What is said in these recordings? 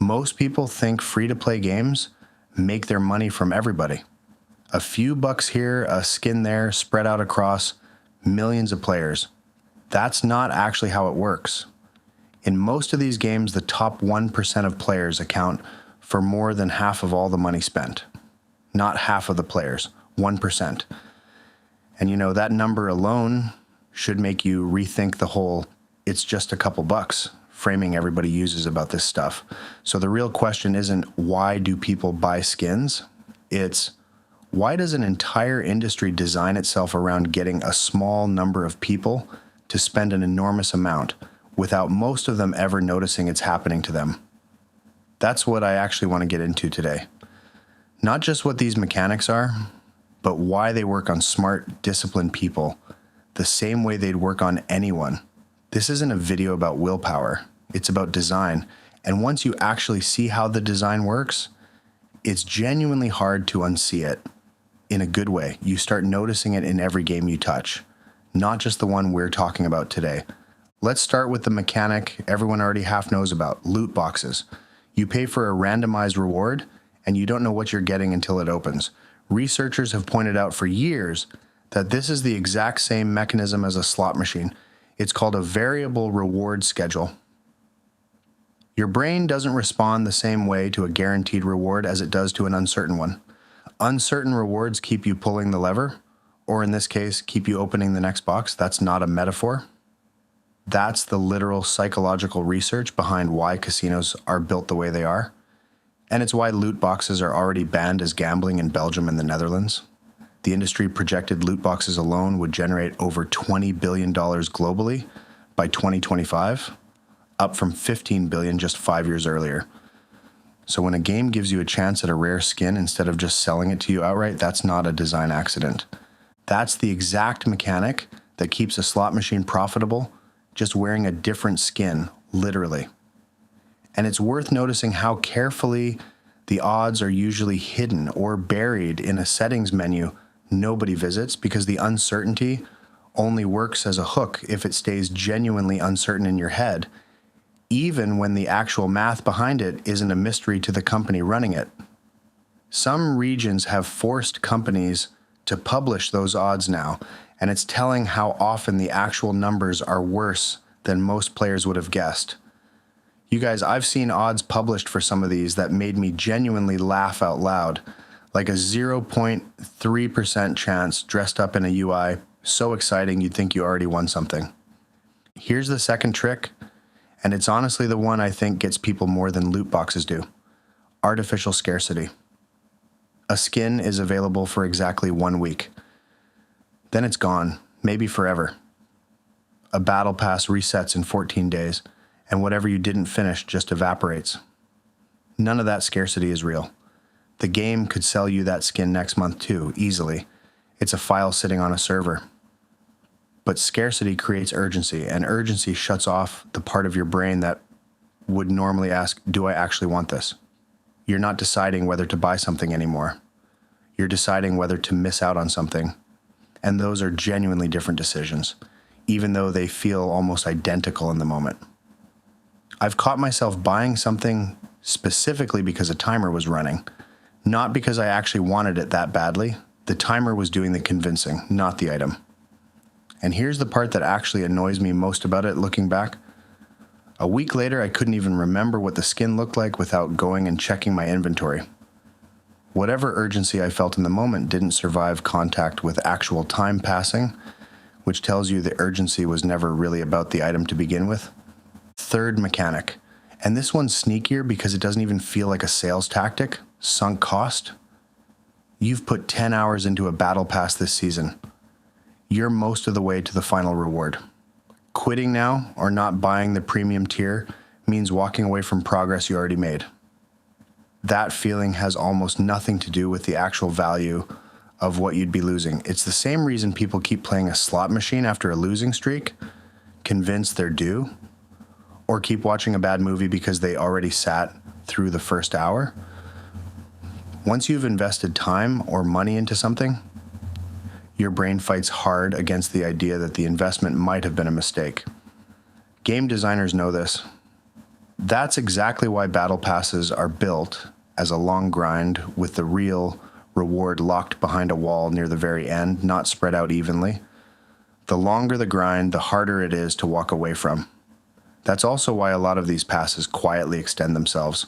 Most people think free-to-play games make their money from everybody. A few bucks here, a skin there, spread out across millions of players. That's not actually how it works. In most of these games, the top 1% of players account for more than half of all the money spent. Not half of the players, 1%. And you know, that number alone should make you rethink the whole, it's just a couple bucks, framing everybody uses about this stuff. So the real question isn't why do people buy skins? It's why does an entire industry design itself around getting a small number of people to spend an enormous amount without most of them ever noticing it's happening to them? That's what I actually want to get into today. Not just what these mechanics are, but why they work on smart, disciplined people the same way they'd work on anyone. This isn't a video about willpower. It's about design. And once you actually see how the design works, it's genuinely hard to unsee it in a good way. You start noticing it in every game you touch, not just the one we're talking about today. Let's start with the mechanic everyone already half knows about, loot boxes. You pay for a randomized reward, and you don't know what you're getting until it opens. Researchers have pointed out for years that this is the exact same mechanism as a slot machine. It's called a variable reward schedule. Your brain doesn't respond the same way to a guaranteed reward as it does to an uncertain one. Uncertain rewards keep you pulling the lever, or in this case, keep you opening the next box. That's not a metaphor. That's the literal psychological research behind why casinos are built the way they are. And it's why loot boxes are already banned as gambling in Belgium and the Netherlands. The industry projected loot boxes alone would generate over $20 billion globally by 2025, up from $15 billion just 5 years earlier. So when a game gives you a chance at a rare skin instead of just selling it to you outright, that's not a design accident. That's the exact mechanic that keeps a slot machine profitable, just wearing a different skin, literally. And it's worth noticing how carefully the odds are usually hidden or buried in a settings menu nobody visits, because the uncertainty only works as a hook if it stays genuinely uncertain in your head, even when the actual math behind it isn't a mystery to the company running it. Some regions have forced companies to publish those odds now, and it's telling how often the actual numbers are worse than most players would have guessed. You guys, I've seen odds published for some of these that made me genuinely laugh out loud, like a 0.3% chance dressed up in a UI, so exciting you'd think you already won something. Here's the second trick, and it's honestly the one I think gets people more than loot boxes do. Artificial scarcity. A skin is available for exactly 1 week. Then it's gone, maybe forever. A battle pass resets in 14 days, and whatever you didn't finish just evaporates. None of that scarcity is real. The game could sell you that skin next month too, easily. It's a file sitting on a server. But scarcity creates urgency, and urgency shuts off the part of your brain that would normally ask, do I actually want this? You're not deciding whether to buy something anymore. You're deciding whether to miss out on something. And those are genuinely different decisions, even though they feel almost identical in the moment. I've caught myself buying something specifically because a timer was running, not because I actually wanted it that badly. The timer was doing the convincing, not the item. And here's the part that actually annoys me most about it looking back. A week later, I couldn't even remember what the skin looked like without going and checking my inventory. Whatever urgency I felt in the moment didn't survive contact with actual time passing, which tells you the urgency was never really about the item to begin with. Third mechanic, and this one's sneakier because it doesn't even feel like a sales tactic, sunk cost. You've put 10 hours into a battle pass this season. You're most of the way to the final reward. Quitting now or not buying the premium tier means walking away from progress you already made. That feeling has almost nothing to do with the actual value of what you'd be losing. It's the same reason people keep playing a slot machine after a losing streak, convinced they're due, or keep watching a bad movie because they already sat through the first hour. Once you've invested time or money into something, your brain fights hard against the idea that the investment might have been a mistake. Game designers know this. That's exactly why battle passes are built as a long grind with the real reward locked behind a wall near the very end, not spread out evenly. The longer the grind, the harder it is to walk away from. That's also why a lot of these passes quietly extend themselves.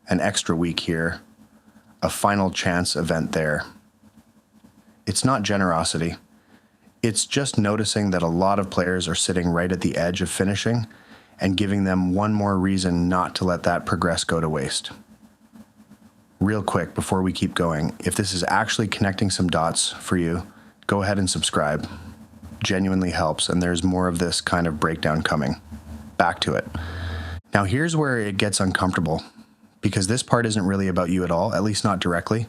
An extra week here, a final chance event there. It's not generosity. It's just noticing that a lot of players are sitting right at the edge of finishing and giving them one more reason not to let that progress go to waste. Real quick, before we keep going, if this is actually connecting some dots for you, go ahead and subscribe. Genuinely helps, and there's more of this kind of breakdown coming. Back to it. Now here's where it gets uncomfortable, because this part isn't really about you at all, at least not directly.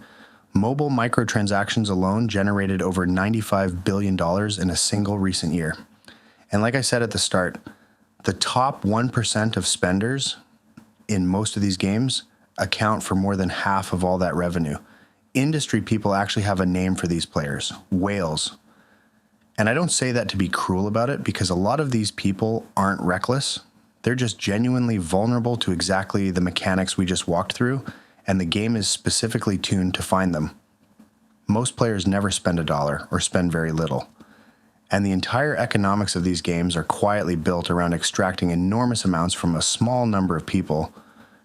Mobile microtransactions alone generated over $95 billion in a single recent year. And like I said at the start, the top 1% of spenders in most of these games account for more than half of all that revenue. Industry people actually have a name for these players, whales. And I don't say that to be cruel about it, because a lot of these people aren't reckless. They're just genuinely vulnerable to exactly the mechanics we just walked through, and the game is specifically tuned to find them. Most players never spend $1 or spend very little. And the entire economics of these games are quietly built around extracting enormous amounts from a small number of people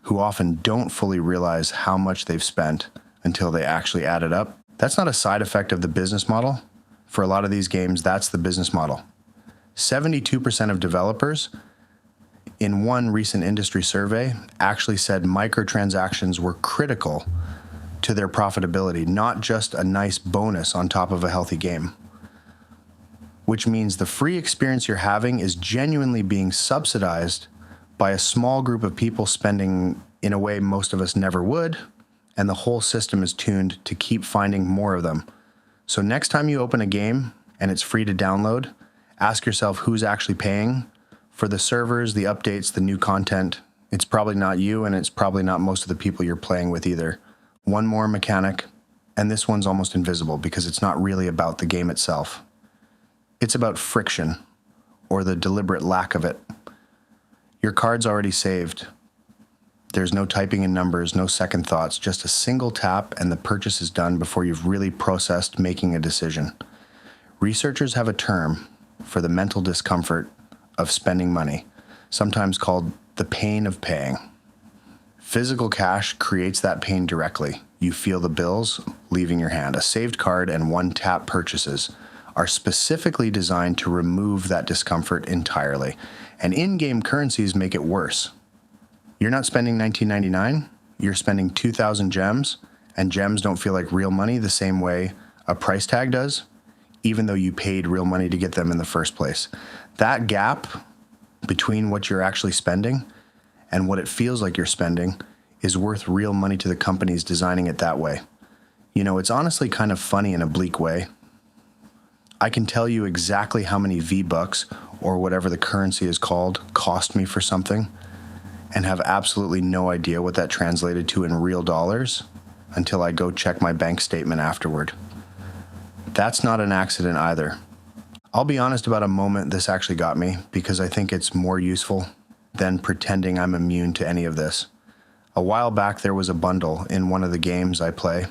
who often don't fully realize how much they've spent until they actually add it up. That's not a side effect of the business model. For a lot of these games, that's the business model. 72% of developers in one recent industry survey actually said microtransactions were critical to their profitability, not just a nice bonus on top of a healthy game. Which means the free experience you're having is genuinely being subsidized by a small group of people spending in a way most of us never would, and the whole system is tuned to keep finding more of them. So next time you open a game and it's free to download, ask yourself who's actually paying for the servers, the updates, the new content. It's probably not you, and it's probably not most of the people you're playing with either. One more mechanic, and this one's almost invisible because it's not really about the game itself. It's about friction, or the deliberate lack of it. Your card's already saved. There's no typing in numbers, no second thoughts, just a single tap and the purchase is done before you've really processed making a decision. Researchers have a term for the mental discomfort of spending money, sometimes called the pain of paying. Physical cash creates that pain directly. You feel the bills leaving your hand. A saved card and one-tap purchases are specifically designed to remove that discomfort entirely. And in-game currencies make it worse. You're not spending $19.99, you're spending 2,000 gems, and gems don't feel like real money the same way a price tag does, even though you paid real money to get them in the first place. That gap between what you're actually spending and what it feels like you're spending is worth real money to the companies designing it that way. You know, it's honestly kind of funny in a bleak way. I can tell you exactly how many V-Bucks, or whatever the currency is called, cost me for something, and have absolutely no idea what that translated to in real dollars until I go check my bank statement afterward. That's not an accident either. I'll be honest about a moment this actually got me, because I think it's more useful than pretending I'm immune to any of this. A while back there was a bundle in one of the games I play,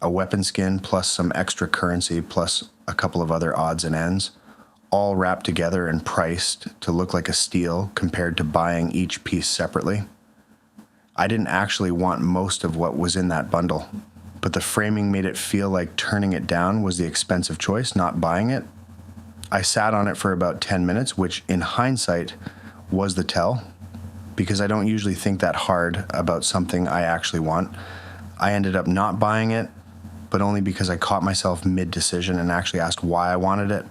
a weapon skin plus some extra currency plus a couple of other odds and ends, all wrapped together and priced to look like a steal compared to buying each piece separately. I didn't actually want most of what was in that bundle, but the framing made it feel like turning it down was the expensive choice, not buying it. I sat on it for about 10 minutes, which in hindsight was the tell, because I don't usually think that hard about something I actually want. I ended up not buying it, but only because I caught myself mid-decision and actually asked why I wanted it.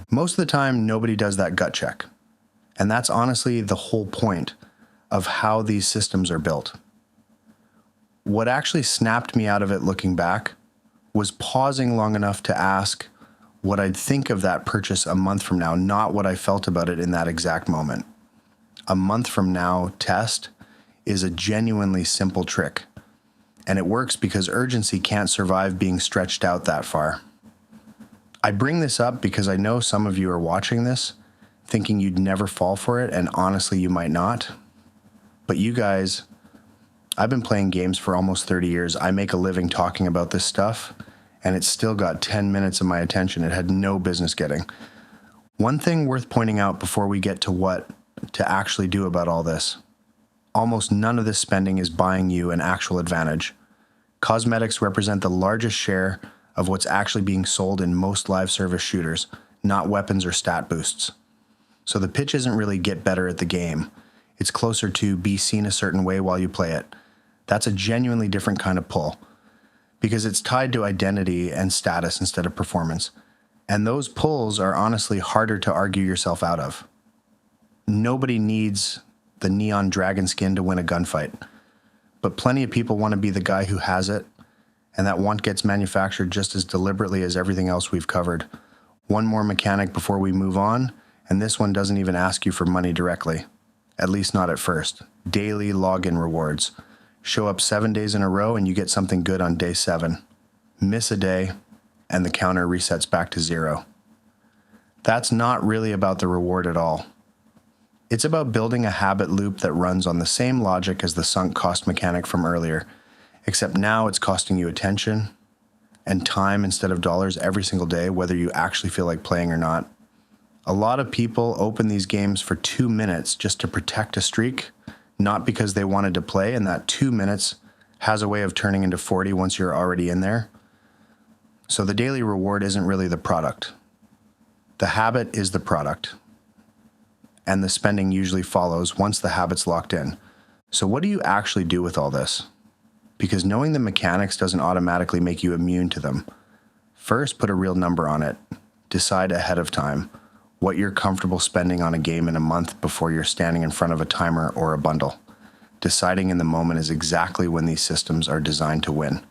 Most of the time, nobody does that gut check. And that's honestly the whole point of how these systems are built. What actually snapped me out of it looking back was pausing long enough to ask what I'd think of that purchase a month from now, not what I felt about it in that exact moment. A month from now test is a genuinely simple trick. And it works because urgency can't survive being stretched out that far. I bring this up because I know some of you are watching this thinking you'd never fall for it, and honestly, you might not. But you guys, I've been playing games for almost 30 years. I make a living talking about this stuff, and it's still got 10 minutes of my attention it had no business getting. One thing worth pointing out before we get to what to actually do about all this. Almost none of this spending is buying you an actual advantage. Cosmetics represent the largest share of what's actually being sold in most live service shooters, not weapons or stat boosts. So the pitch isn't really get better at the game. It's closer to be seen a certain way while you play it. That's a genuinely different kind of pull, because it's tied to identity and status instead of performance. And those pulls are honestly harder to argue yourself out of. Nobody needs the neon dragon skin to win a gunfight, but plenty of people want to be the guy who has it, and that want gets manufactured just as deliberately as everything else we've covered. One more mechanic before we move on, and this one doesn't even ask you for money directly, at least not at first. Daily login rewards. Show up 7 days in a row and you get something good on day 7. Miss a day, and the counter resets back to 0. That's not really about the reward at all. It's about building a habit loop that runs on the same logic as the sunk cost mechanic from earlier, except now it's costing you attention and time instead of dollars every single day, whether you actually feel like playing or not. A lot of people open these games for 2 minutes just to protect a streak, not because they wanted to play, and that 2 minutes has a way of turning into 40 once you're already in there. So the daily reward isn't really the product. The habit is the product, and the spending usually follows once the habit's locked in. So what do you actually do with all this? Because knowing the mechanics doesn't automatically make you immune to them. First, put a real number on it. Decide ahead of time what you're comfortable spending on a game in a month before you're standing in front of a timer or a bundle. Deciding in the moment is exactly when these systems are designed to win.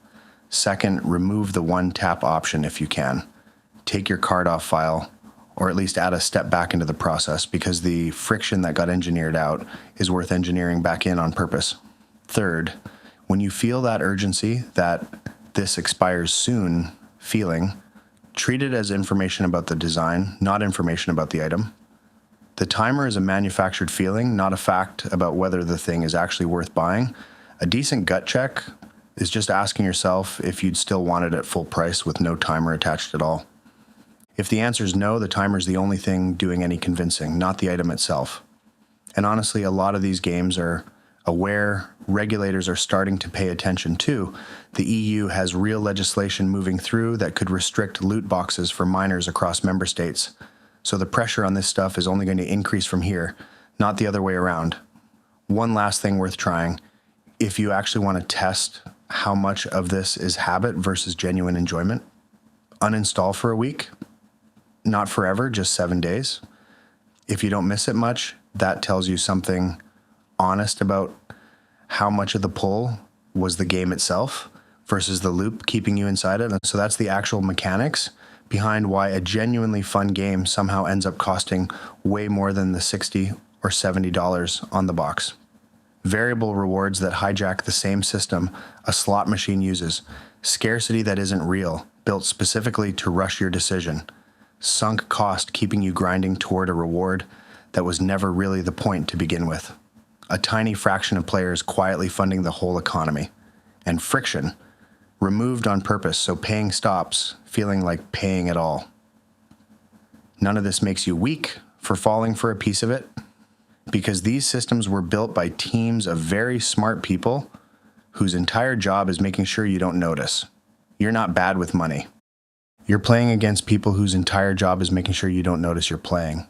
Second, remove the one-tap option if you can. Take your card off file, or at least add a step back into the process, because the friction that got engineered out is worth engineering back in on purpose. Third, when you feel that urgency, that this expires soon feeling, treat it as information about the design, not information about the item. The timer is a manufactured feeling, not a fact about whether the thing is actually worth buying. A decent gut check is just asking yourself if you'd still want it at full price with no timer attached at all. If the answer is no, the timer is the only thing doing any convincing, not the item itself. And honestly, a lot of these games are aware, regulators are starting to pay attention to. The EU has real legislation moving through that could restrict loot boxes for minors across member states. So the pressure on this stuff is only going to increase from here, not the other way around. One last thing worth trying, if you actually want to test how much of this is habit versus genuine enjoyment, uninstall for a week. Not forever, just 7 days. If you don't miss it much, that tells you something honest about how much of the pull was the game itself versus the loop keeping you inside it. And so that's the actual mechanics behind why a genuinely fun game somehow ends up costing way more than the $60 or $70 on the box. Variable rewards that hijack the same system a slot machine uses. Scarcity that isn't real, built specifically to rush your decision. Sunk cost keeping you grinding toward a reward that was never really the point to begin with. A tiny fraction of players quietly funding the whole economy. And friction, removed on purpose so paying stops feeling like paying at all. None of this makes you weak for falling for a piece of it, because these systems were built by teams of very smart people whose entire job is making sure you don't notice. You're not bad with money. You're playing against people whose entire job is making sure you don't notice you're playing.